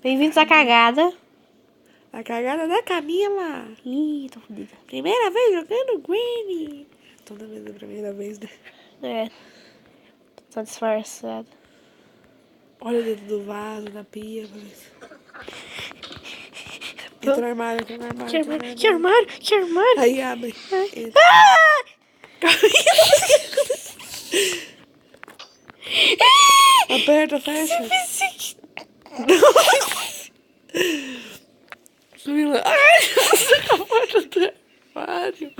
Bem-vindos à cagada. A cagada da Camila. Ih, tô fodida. Primeira vez jogando Granny. Toda vez é a primeira vez, né? É. Tô disfarçada. Olha dentro do vaso, na pia. Entra no armário, entra no armário. Que armário? Que armário? Aí abre. Entra. Aperta, fecha. Camila. Ai, a porta do armário.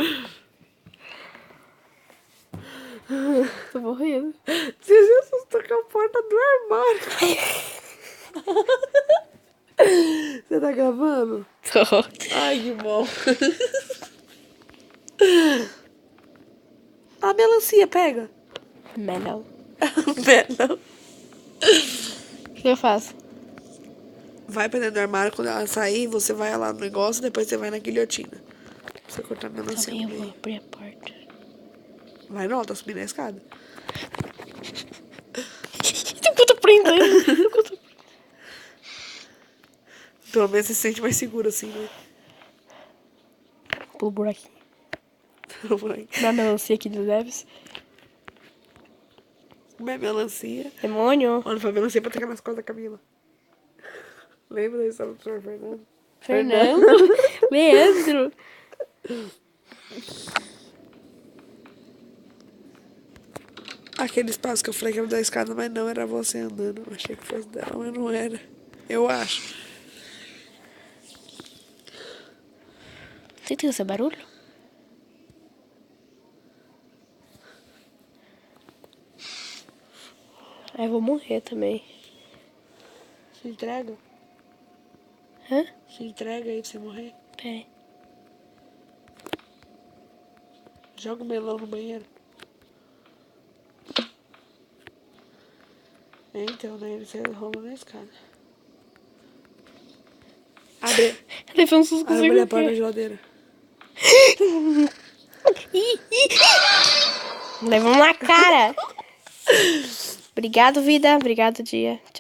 Tô morrendo. Você já assustou com a porta do armário. Você tá gravando? Tô. Ai, que bom. A melancia, pega. Melão. Melão. O que eu faço? Vai pra dentro do armário, quando ela sair, você vai lá no negócio, depois você vai na guilhotina. Pra você cortar a melancia Também no eu vou meio. abrir a porta. Vai não, tá subindo a escada. Eu tô prendendo. Pelo menos você se sente mais seguro assim, né? Pelo buraquinho. Por aí. Na melancia aqui dos leves. Minha melancia. Demônio. Olha, foi a melancia pra tacar nas costas da Camila. Lembra da história do senhor Fernando? Fernando. Leandro. Aquele espaço que eu falei que era da escada, mas não, era você andando. Eu achei que fosse dela, mas não era. Eu acho. Você tem esse barulho? Aí eu vou morrer também. Se entrega. Hã? Se entrega aí pra você morrer. Pera aí. Joga o melão no banheiro. Então, né? Você rola na escada. Abre. Levei um susto com Abre a porta da certeza. geladeira. Levou na cara. Obrigado, vida. Obrigado, dia. Tchau.